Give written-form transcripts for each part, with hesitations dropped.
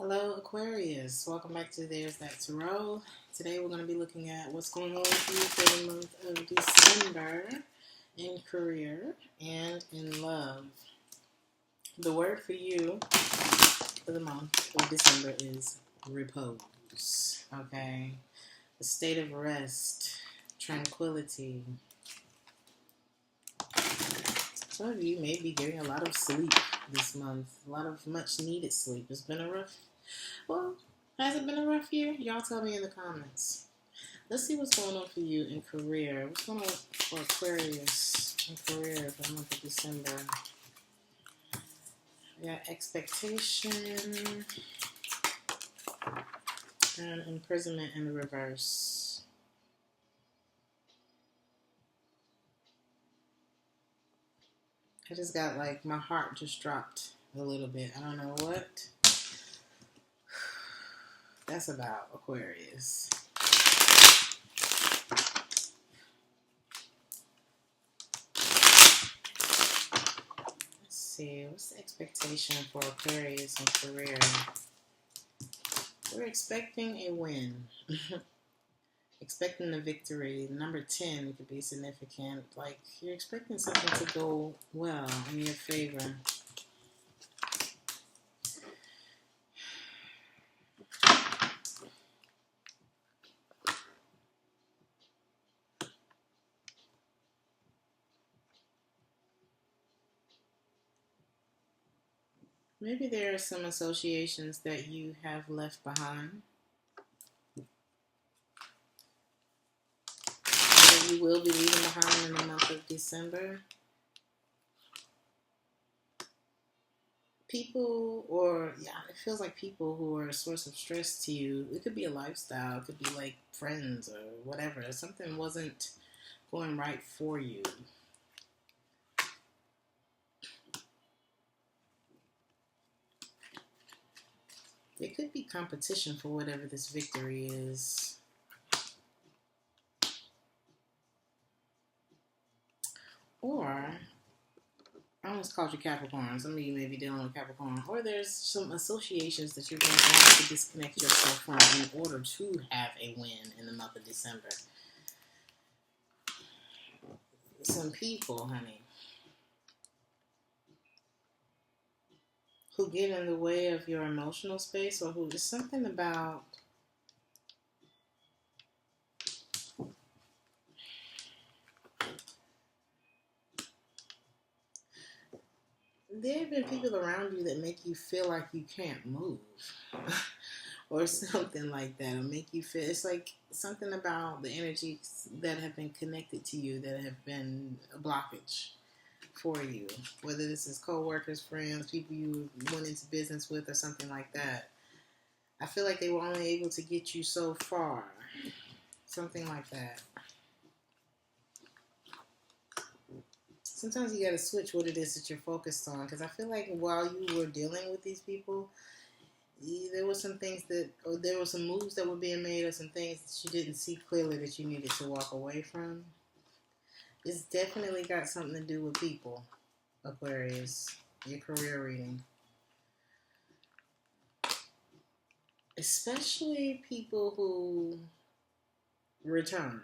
Hello Aquarius, welcome back to Theresthattarot. Today we're going to be looking at what's going on with you for the month of December in career and in love. The word for you for the month of December is repose, okay? A state of rest, tranquility. Some of you may be getting a lot of sleep this month, a lot of much needed sleep. It's been a rough, well, has it been a rough year? Y'all tell me in the comments. Let's see what's going on for you in career. What's going on for Aquarius in career for the month of December? We got expectation and imprisonment in the reverse. I just got like, my heart just dropped a little bit. I don't know what that's about, Aquarius. Let's see, what's the expectation for Aquarius in career? We're expecting a win. Expecting a victory. Number 10 could be significant. Like, you're expecting something to go well in your favor. Maybe there are some associations that you have left behind. That you will be leaving behind in the month of December. People, or it feels like people who are a source of stress to you. It could be a lifestyle. It could be like friends or whatever. Something wasn't going right for you. There could be competition for whatever this victory is. Or, I almost called you Capricorn. Some of you may be dealing with Capricorn. Or there's some associations that you're going to have to disconnect yourself from in order to have a win in the month of December. Some people, honey, who get in the way of your emotional space, or who is something about there have been people around you that make you feel like you can't move or something like that, or make you feel, it's like something about the energies that have been connected to you that have been a blockage for you, whether this is co-workers, friends, people you went into business with, or something like that. I feel like they were only able to get you so far, something like that. Sometimes you got to switch what it is that you're focused on, because I feel like while you were dealing with these people, there were some things that, or there were some moves that were being made, or some things that you didn't see clearly that you needed to walk away from. It's definitely got something to do with people, Aquarius, your career reading. Especially people who return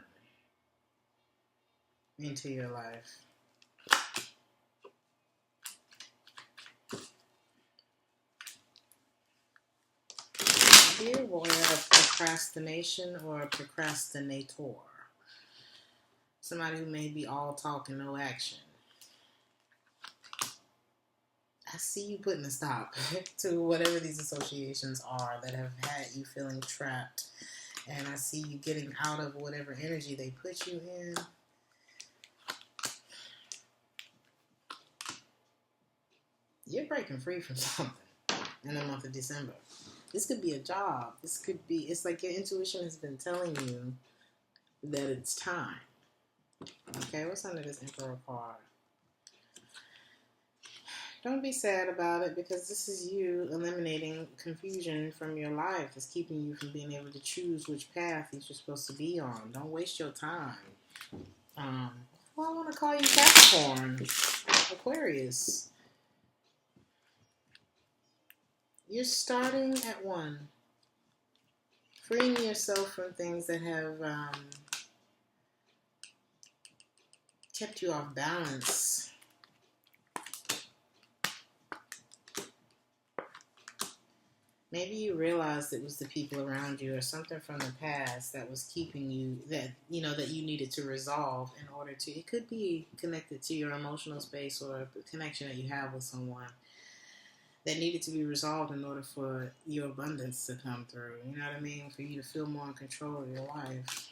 into your life. Be aware of procrastination or a procrastinator. Somebody who may be all talk and no action. I see you putting a stop to whatever these associations are that have had you feeling trapped. And I see you getting out of whatever energy they put you in. You're breaking free from something in the month of December. This could be a job. This could be, it's like your intuition has been telling you that it's time. Okay, what's under this Emperor card? Don't be sad about it, because this is you eliminating confusion from your life. It's keeping you from being able to choose which path you're supposed to be on. Don't waste your time. Well, I want to call you Capricorn, Aquarius. You're starting at 1. Freeing yourself from things that have kept you off balance. Maybe you realized it was the people around you or something from the past that was keeping you, that you needed to resolve in order to, it could be connected to your emotional space or a connection that you have with someone that needed to be resolved in order for your abundance to come through. You know what I mean? For you to feel more in control of your life.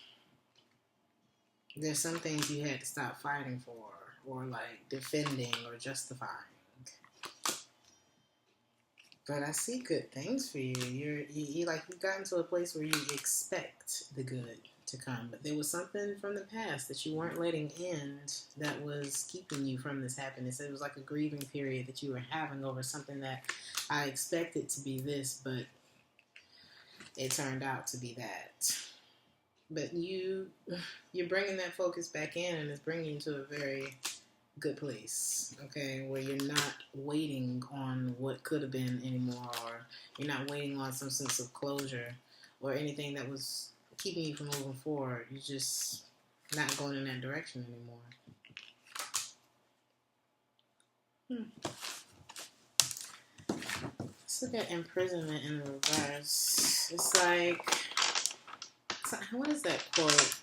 There's some things you had to stop fighting for or like defending or justifying. But I see good things for you. You've gotten to a place where you expect the good to come. But there was something from the past that you weren't letting end that was keeping you from this happiness. It was like a grieving period that you were having over something that I expected to be this, but it turned out to be that. But you're bringing that focus back in, and it's bringing you to a very good place, okay, where you're not waiting on what could have been anymore, or you're not waiting on some sense of closure or anything that was keeping you from moving forward. You're just not going in that direction anymore. Let's look at imprisonment in reverse. It's like, what is that quote?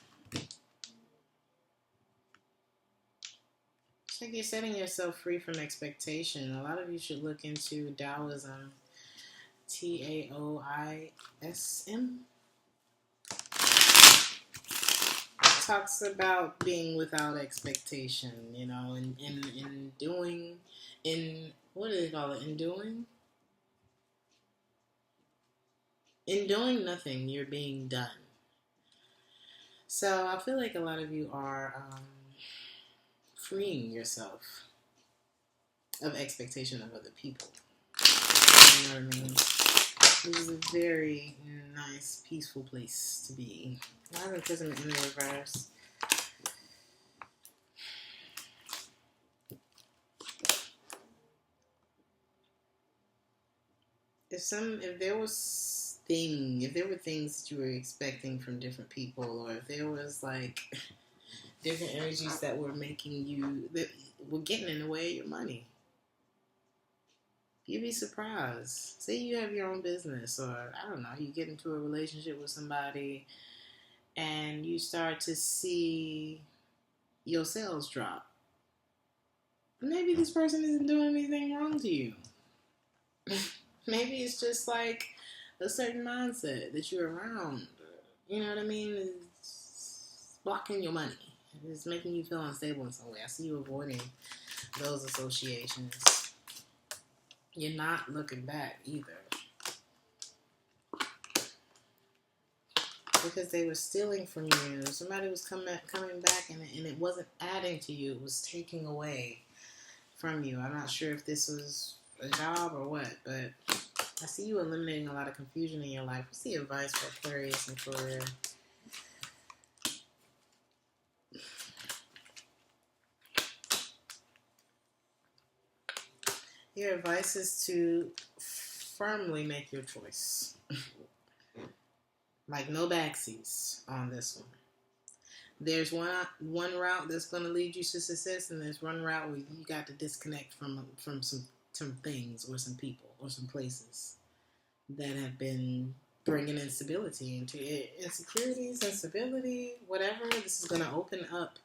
It's like you're setting yourself free from expectation. A lot of you should look into Taoism. Taoism. Talks about being without expectation, in doing, what do they call it? In doing nothing, you're being done. So I feel like a lot of you are freeing yourself of expectation of other people. You know what I mean? This is a very nice, peaceful place to be. I have imprisonment in the reverse. If there were things that you were expecting from different people, or if there was like different energies that were that were getting in the way of your money, you'd be surprised. Say you have your own business, or I don't know, you get into a relationship with somebody and you start to see your sales drop. Maybe this person isn't doing anything wrong to you. Maybe it's just like a certain mindset that you're around. You know what I mean? It's blocking your money. It's making you feel unstable in some way. I see you avoiding those associations. You're not looking back either. Because they were stealing from you. Somebody was coming back and it wasn't adding to you. It was taking away from you. I'm not sure if this was a job or what, but I see you eliminating a lot of confusion in your life. What's the advice for Aquarius and career? Your advice is to firmly make your choice. Like no backseas on this one. There's one route that's going to lead you to success, and there's one route where you got to disconnect from some things or some people or some places that have been bringing instability into it. Insecurities, instability, whatever. This is going to open up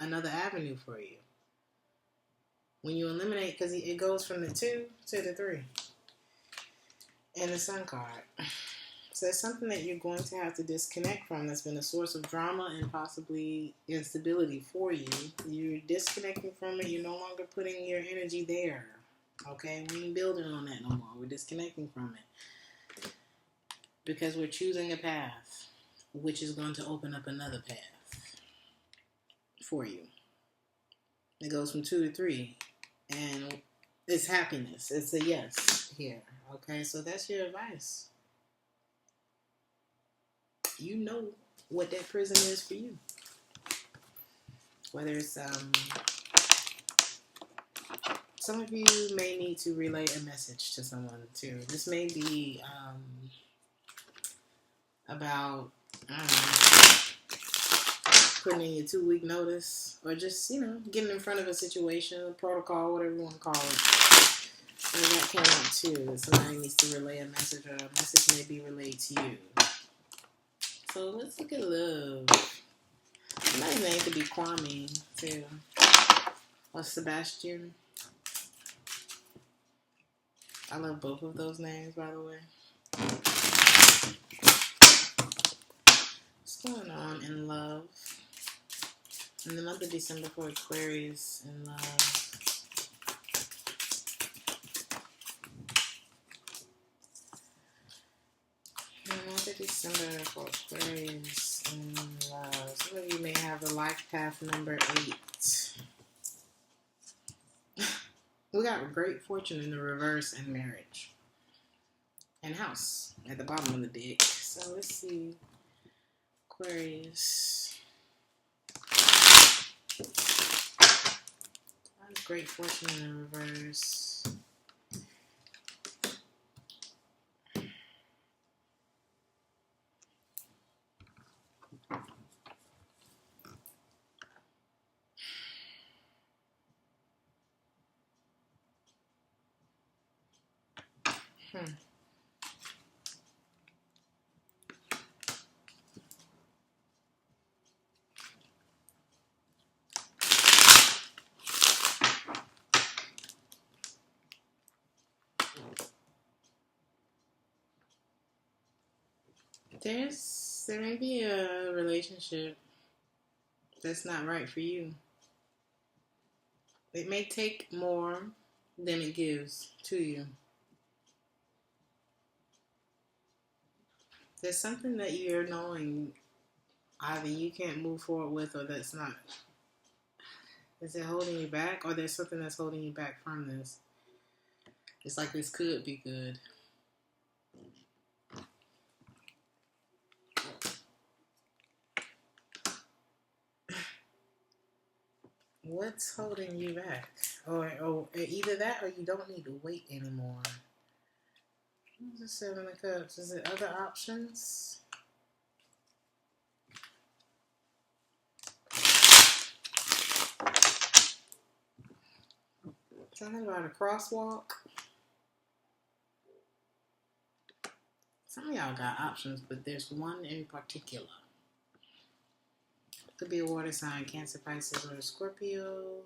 another avenue for you. When you eliminate, because it goes from the 2 to the 3. And the Sun card. So it's something that you're going to have to disconnect from that's been a source of drama and possibly instability for you. You're disconnecting from it. You're no longer putting your energy there. Okay? We ain't building on that no more. We're disconnecting from it. Because we're choosing a path, which is going to open up another path for you. It goes from 2 to 3. And it's happiness. It's a yes here. Okay? So that's your advice. You know what that prison is for you. Whether it's Some of you may need to relay a message to someone too. This may be about, I don't know, putting in your 2-week notice, or just, getting in front of a situation, a protocol, whatever you want to call it. And that came up too. Somebody needs to relay a message, or a message may be relayed to you. So let's look at love. Somebody's name could be Kwame too, or Sebastian. I love both of those names, by the way. What's going on in love? In the month of December for Aquarius in love. In the month of December for Aquarius in love. Some of you may have the life path number 8. We got great fortune in the reverse and marriage. And house at the bottom of the deck. So let's see. Aquarius. Great fortune in reverse. There may be a relationship that's not right for you. It may take more than it gives to you. There's something that you're knowing either you can't move forward with, or that's not. Is it holding you back, or there's something that's holding you back from this? It's like this could be good. What's holding you back? Or either that, or you don't need to wait anymore. What's the 7 of Cups? Is it other options? Something about a crosswalk. Some of y'all got options, but there's one in particular. Could be a water sign, Cancer, Pisces, or a Scorpio.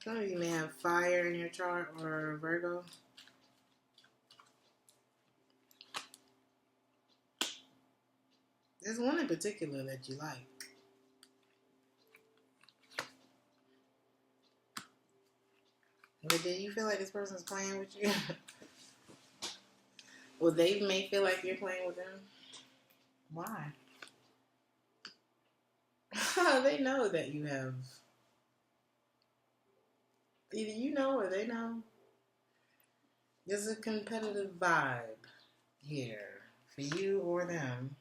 Some of you may have fire in your chart, or Virgo. There's one in particular that you like. But do you feel like this person's playing with you? Well, they may feel like you're playing with them. Why? They know that you have. Either you know or they know. There's a competitive vibe here for you or them.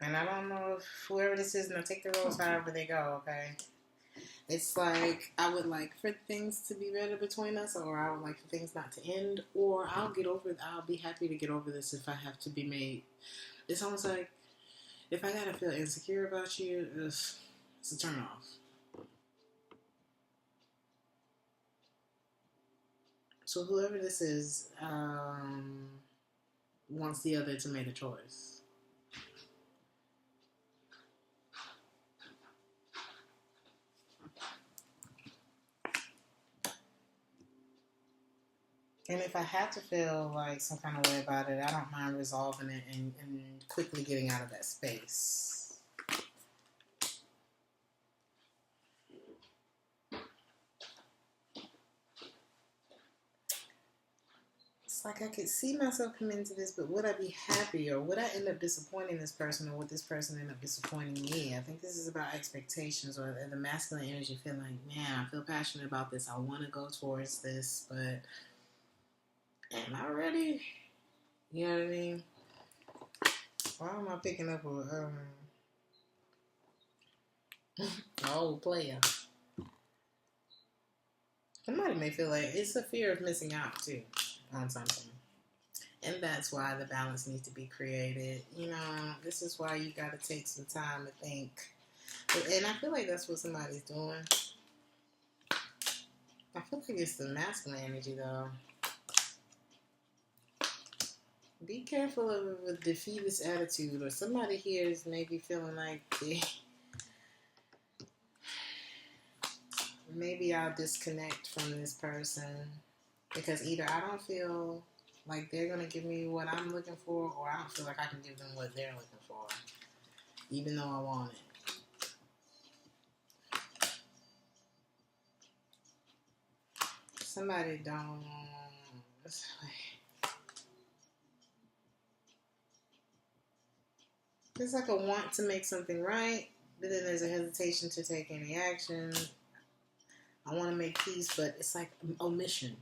And I don't know if whoever this is, now take the roles however they go, okay? It's like, I would like for things to be better between us, or I would like for things not to end, or I'll be happy to get over this if I have to be made. It's almost like, if I gotta feel insecure about you, it's a turn off. So whoever this is wants the other to make a choice. And if I have to feel like some kind of way about it, I don't mind resolving it and quickly getting out of that space. It's like I could see myself come into this, but would I be happy, or would I end up disappointing this person, or would this person end up disappointing me? I think this is about expectations, or the masculine energy feeling like, man, I feel passionate about this. I want to go towards this, but am I ready? You know what I mean? Why am I picking up a old player? Somebody may feel like it's a fear of missing out too on something. And that's why the balance needs to be created. You know, this is why you got to take some time to think. And I feel like that's what somebody's doing. I feel like it's the masculine energy though. Be careful of a defeatist attitude, or somebody here is maybe feeling like maybe I'll disconnect from this person because either I don't feel like they're going to give me what I'm looking for, or I don't feel like I can give them what they're looking for, even though I want it. Somebody don't... It's like a want to make something right, but then there's a hesitation to take any action. I want to make peace, but it's like omission.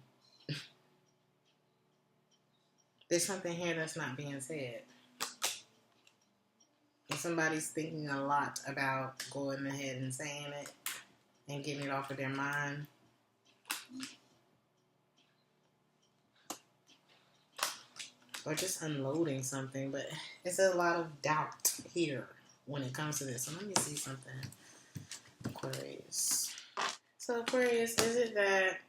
There's something here that's not being said. And somebody's thinking a lot about going ahead and saying it and getting it off of their mind. Or just unloading something, but it's a lot of doubt here when it comes to this. So let me see something. Aquarius. So Aquarius, is it that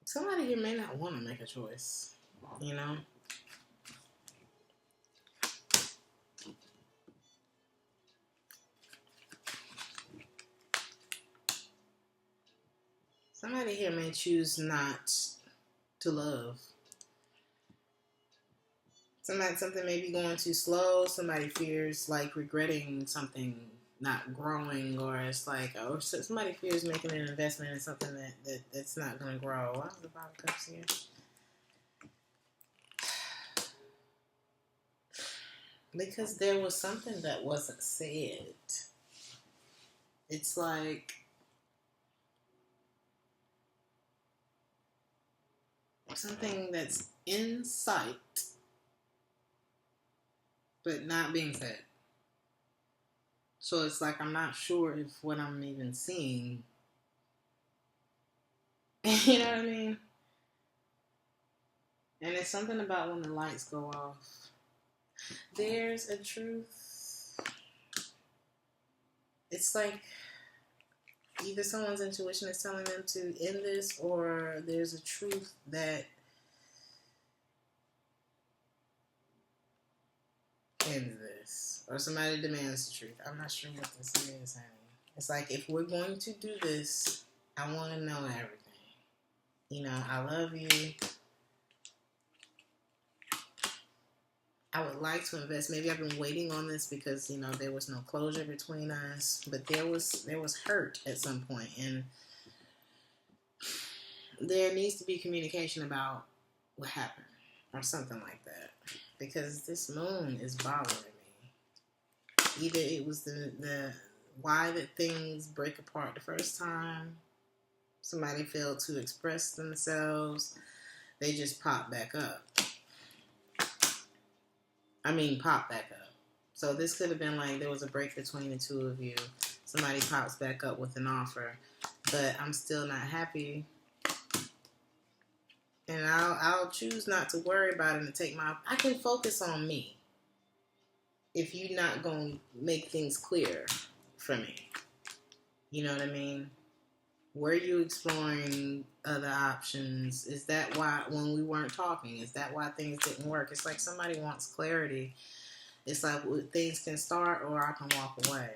somebody here may not want to make a choice, you know? Somebody here may choose not to love. Something may be going too slow. Somebody fears like regretting something not growing, or it's like, or somebody fears making an investment in something that's not going to grow. Why was the Five of Cups here? Because there was something that wasn't said. It's like something that's in sight, but not being said. So it's like I'm not sure if what I'm even seeing, you know what I mean? And it's something about when the lights go off. There's a truth. It's like either someone's intuition is telling them to end this, or there's a truth that ends this, or somebody demands the truth. I'm not sure what this is, honey. It's like, if we're going to do this, I want to know everything. You know, I love you. I would like to invest. Maybe I've been waiting on this because, you know, there was no closure between us, but there was hurt at some point, and there needs to be communication about what happened or something like that, because this moon is bothering me. Either it was the why did things break apart the first time? Somebody failed to express themselves. They just popped back up. Pop back up. So this could have been like there was a break between the two of you. Somebody pops back up with an offer, but I'm still not happy. And I'll choose not to worry about it and take I can focus on me if you're not going to make things clear for me. You know what I mean? Were you exploring other options? Is that why, when we weren't talking, is that why things didn't work? It's like somebody wants clarity. It's like things can start or I can walk away.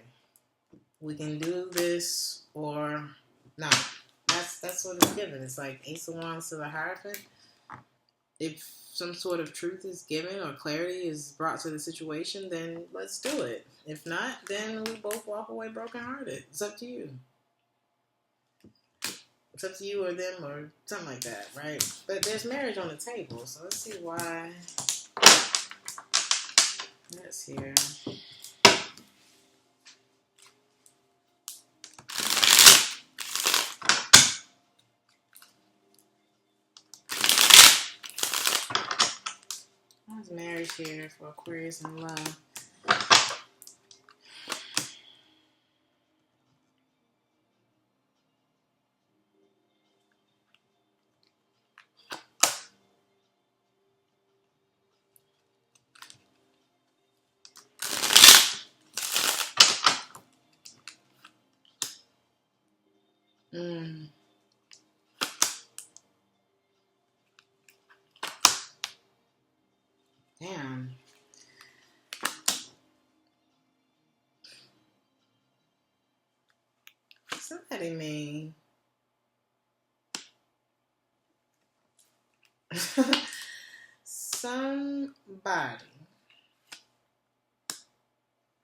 We can do this or not. That's what it's given. It's like Ace of Wands to the Hierophant. If some sort of truth is given or clarity is brought to the situation, then let's do it. If not, then we both walk away brokenhearted. It's up to you. It's up to you or them or something like that, right? But there's marriage on the table, so let's see why that's here. here for Aquarius and love. Damn. Somebody may somebody.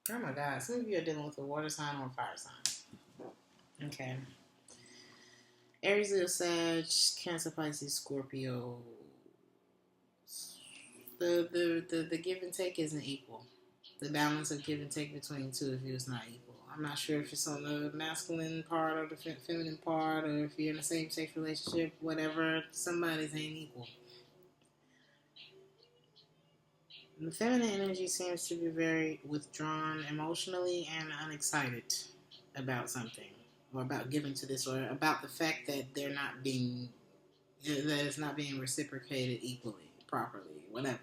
Oh my God. Some of you are dealing with a water sign or a fire sign. Okay. Aries, Leo, Sag, Cancer, Pisces, Scorpio. The give and take isn't equal. The balance of give and take between two of you is not equal. I'm not sure if it's on the masculine part or the feminine part, or if you're in a same-sex relationship, whatever. Somebody's ain't equal. The feminine energy seems to be very withdrawn emotionally and unexcited about something, or about giving to this, or about the fact that that it's not being reciprocated equally, properly, whatever.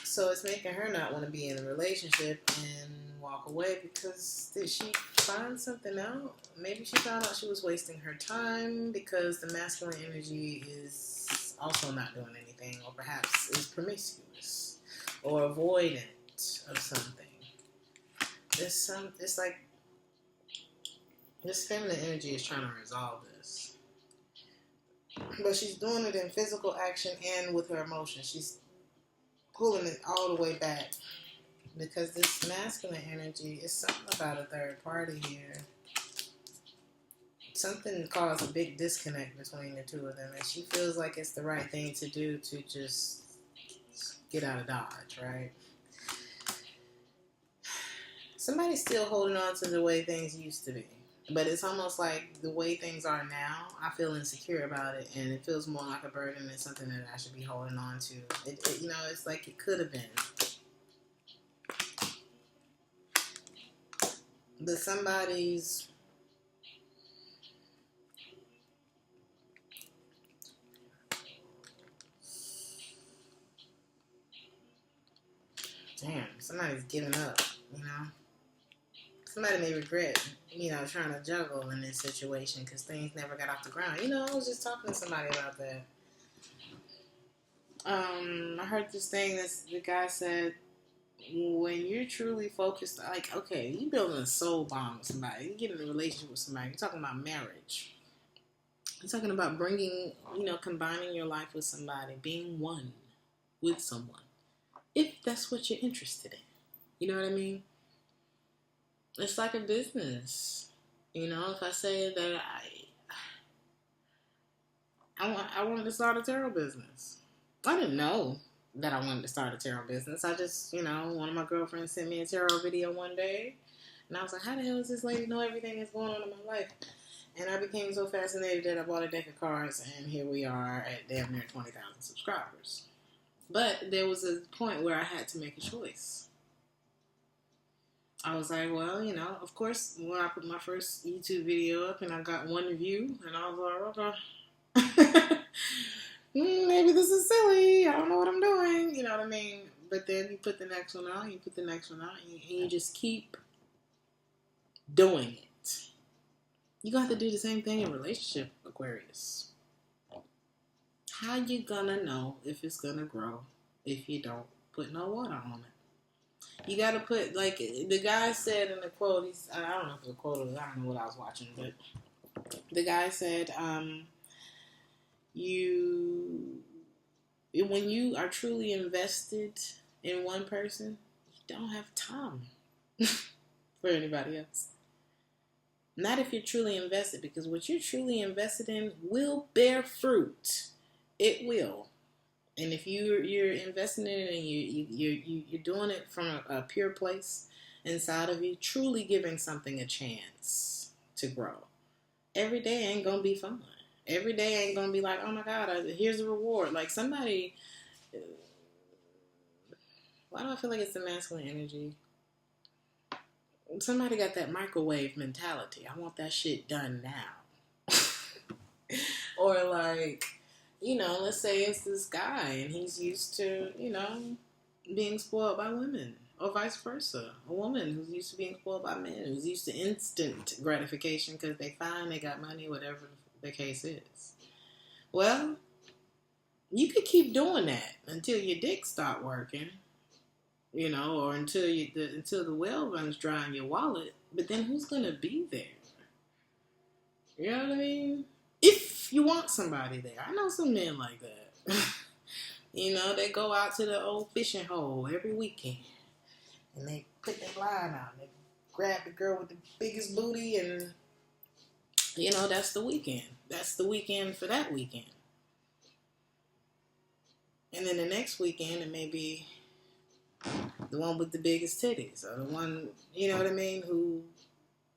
So it's making her not want to be in a relationship and walk away, because did she find something out? Maybe she found out she was wasting her time because the masculine energy is also not doing anything, or perhaps is promiscuous or avoidant of something. It's like this feminine energy is trying to resolve this, but she's doing it in physical action and with her emotions. She's pulling it all the way back, because this masculine energy is something about a third party here. Something caused a big disconnect between the two of them, and she feels like it's the right thing to do to just get out of Dodge, right? Somebody's still holding on to the way things used to be, but it's almost like the way things are now, I feel insecure about it, and it feels more like a burden than something that I should be holding on to. It's like it could have been. But somebody's somebody's giving up, Somebody may regret, trying to juggle in this situation because things never got off the ground. I was just talking to somebody about that. I heard this thing that the guy said, when you're truly focused, like, okay, you building a soul bond with somebody, you get in a relationship with somebody, you're talking about marriage. You're talking about bringing, combining your life with somebody, being one with someone, if that's what you're interested in. You know what I mean? It's like a business. If I say that I wanted to start a tarot business, I didn't know that I wanted to start a tarot business. I just, one of my girlfriends sent me a tarot video one day, and I was like, how the hell does this lady know everything that's going on in my life? And I became so fascinated that I bought a deck of cards, and here we are at damn near 20,000 subscribers. But there was a point where I had to make a choice. I was like, well, of course, when I put my first YouTube video up and I got one view, and I was like, okay, maybe this is silly. I don't know what I'm doing. You know what I mean? But then you put the next one out, and you just keep doing it. You got to do the same thing in a relationship, Aquarius. How you gonna know if it's gonna grow if you don't put no water on it? You got to put, like the guy said in the quote, I don't know if it was a quote or I don't know what I was watching, but the guy said, when you are truly invested in one person, you don't have time for anybody else. Not if you're truly invested, because what you're truly invested in will bear fruit. It will. And if you're investing in it and you're doing it from a pure place inside of you, truly giving something a chance to grow, every day ain't gonna be fun. Every day ain't gonna be like, oh my God, here's a reward. Like somebody, why do I feel like it's the masculine energy? Somebody got that microwave mentality. I want that shit done now. Or like, you know, let's say it's this guy and he's used to, you know, being spoiled by women. Or vice versa. A woman who's used to being spoiled by men, who's used to instant gratification because they find they got money, whatever the case is. Well, you could keep doing that until your dick stop working, you know, or until the well runs dry in your wallet. But then who's gonna be there? You know what I mean? If you want somebody there, I know some men like that. You know, they go out to the old fishing hole every weekend. And they put their line out. They grab the girl with the biggest booty and, you know, that's the weekend. That's the weekend for that weekend. And then the next weekend, it may be the one with the biggest titties. Or the one, you know what I mean, who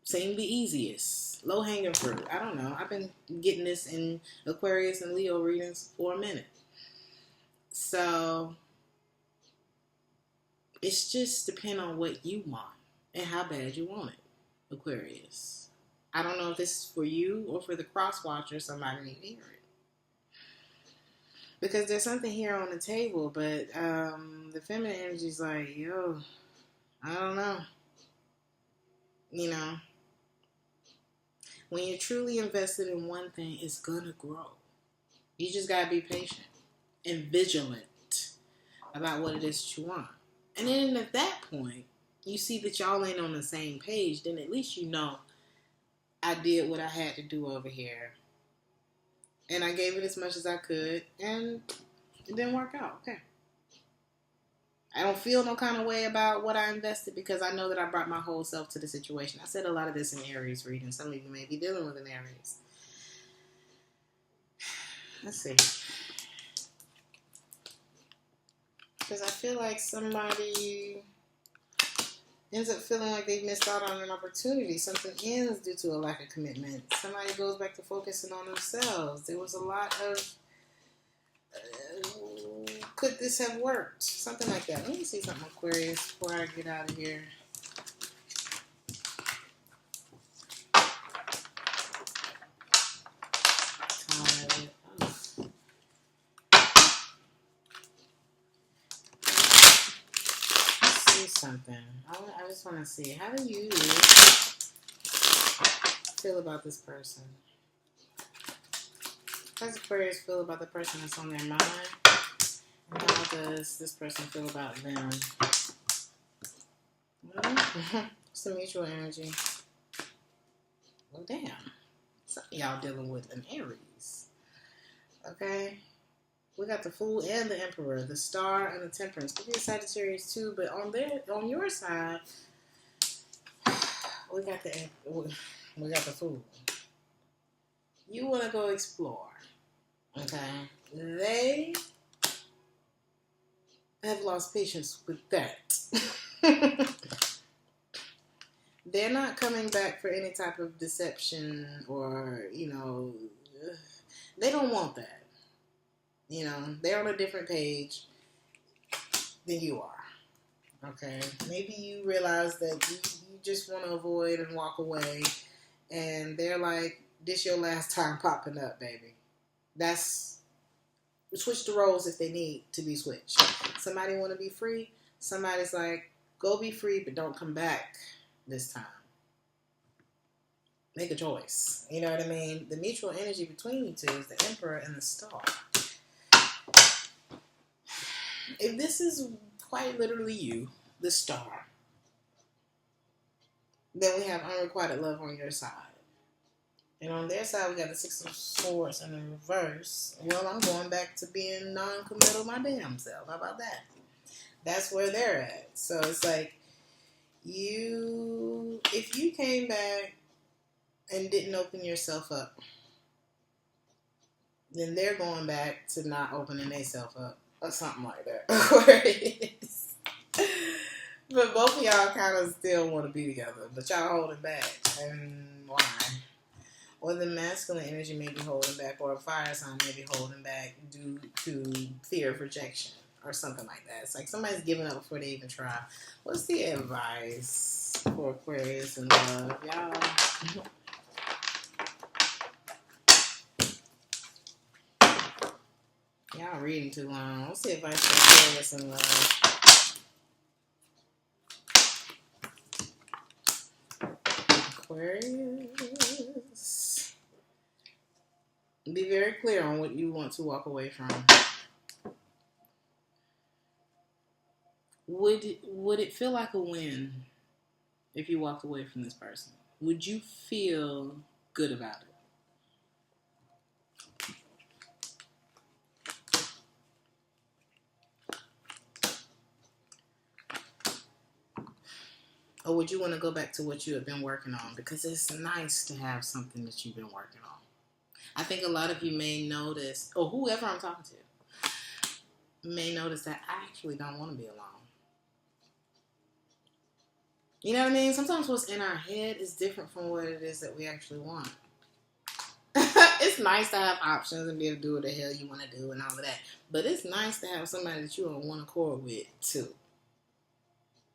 seemed the easiest. Low-hanging fruit. I don't know. I've been getting this in Aquarius and Leo readings for a minute. So it's just depend on what you want and how bad you want it, Aquarius. I don't know if this is for you or for the cross watcher. Somebody need to hear it. Because there's something here on the table, but the feminine energy is like, yo, I don't know. You know, when you're truly invested in one thing, it's going to grow. You just got to be patient and vigilant about what it is that you want. And then at that point, you see that y'all ain't on the same page, then at least you know I did what I had to do over here. And I gave it as much as I could, and it didn't work out. Okay. I don't feel no kind of way about what I invested because I know that I brought my whole self to the situation. I said a lot of this in Aries reading. Some of you may be dealing with an Aries. Let's see. Because I feel like somebody ends up feeling like they've missed out on an opportunity. Something ends due to a lack of commitment. Somebody goes back to focusing on themselves. There was a lot of, could this have worked? Something like that. Let me see something, Aquarius, before I get out of here. Something. I just want to see, how do you feel about this person? How does Aquarius feel about the person that's on their mind? And how does this person feel about them? What's the mutual energy? Well, damn. Some of y'all dealing with an Aries. Okay? We got the Fool and the Emperor, the Star and the Temperance. Could be a Sagittarius too, but on your side, we got the Fool. You want to go explore, okay? They have lost patience with that. They're not coming back for any type of deception or, you know, they don't want that. You know, they're on a different page than you are. Okay? Maybe you realize that you just want to avoid and walk away. And they're like, this your last time popping up, baby. That's, switch the roles if they need to be switched. Somebody want to be free. Somebody's like, go be free, but don't come back this time. Make a choice. You know what I mean? The mutual energy between you two is the Emperor and the Star. If this is quite literally you, the Star, then we have unrequited love on your side. And on their side, we got the Six of Swords in the reverse. Well, I'm going back to being non-committal my damn self. How about that? That's where they're at. So it's like, if you came back and didn't open yourself up, then they're going back to not opening themselves up. Or something like that. Where it is. But both of y'all kind of still want to be together. But y'all holding back. And why? Or the masculine energy may be holding back, or a fire sign may be holding back due to fear of rejection or something like that. It's like somebody's giving up before they even try. What's the advice for Aquarius and love? Y'all reading too long. What's the advice for Aquarius and love? Aquarius. Be very clear on what you want to walk away from. Would it feel like a win if you walked away from this person? Would you feel good about it? Or would you want to go back to what you have been working on? Because it's nice to have something that you've been working on. I think a lot of you may notice, or whoever I'm talking to, may notice that I actually don't want to be alone. You know what I mean? Sometimes what's in our head is different from what it is that we actually want. It's nice to have options and be able to do what the hell you want to do and all of that. But it's nice to have somebody that you're on one accord with, too.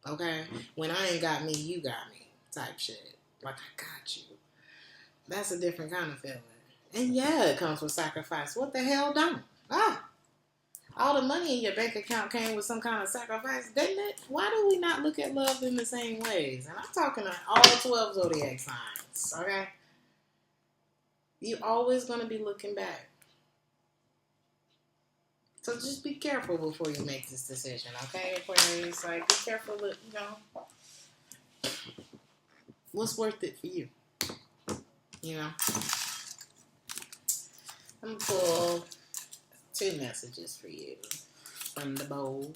Okay? When I ain't got me, you got me type shit. Like, I got you. That's a different kind of feeling. And yeah, it comes with sacrifice. What the hell don't? All the money in your bank account came with some kind of sacrifice, didn't it? Why do we not look at love in the same ways? And I'm talking to all 12 zodiac signs, okay? You're always going to be looking back. So just be careful before you make this decision, okay? Aquarius, like, be careful, what's worth it for you? You know? I'm going to pull 2 messages for you from the bowl.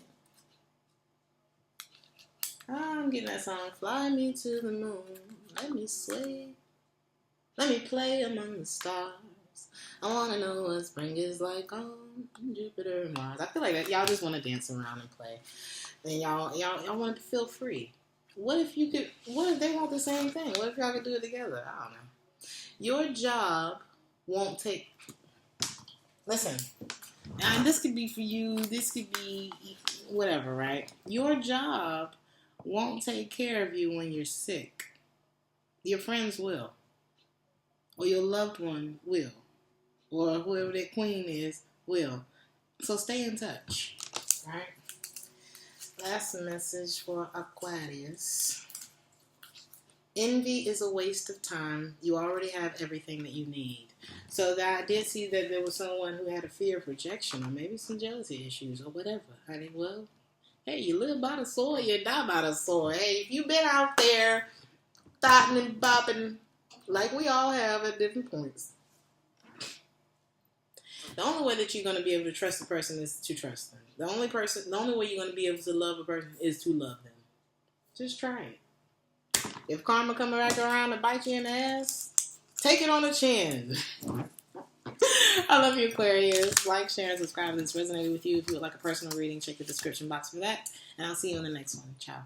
I'm getting that song, Fly Me to the Moon, let me sway, let me play among the stars. I want to know what spring is like on Jupiter and Mars. I feel like that y'all just want to dance around and play. And y'all want to feel free. What if they want the same thing? What if y'all could do it together? I don't know. Your job won't take... Listen, and this could be for you, this could be whatever, right? Your job won't take care of you when you're sick. Your friends will. Or your loved one will. Or whoever that queen is will. So stay in touch, right? Last message for Aquarius. Envy is a waste of time. You already have everything that you need. So I did see that there was someone who had a fear of rejection or maybe some jealousy issues or whatever. Honey, well, hey, you live by the sword, you die by the sword. Hey, if you've been out there thotting and bopping like we all have at different points, the only way that you're going to be able to trust a person is to trust them. The only way you're going to be able to love a person is to love them. Just try it. If karma comes back around and bite you in the ass, take it on the chin. I love you, Aquarius. Like, share, and subscribe if this resonated with you. If you would like a personal reading, check the description box for that. And I'll see you in the next one. Ciao.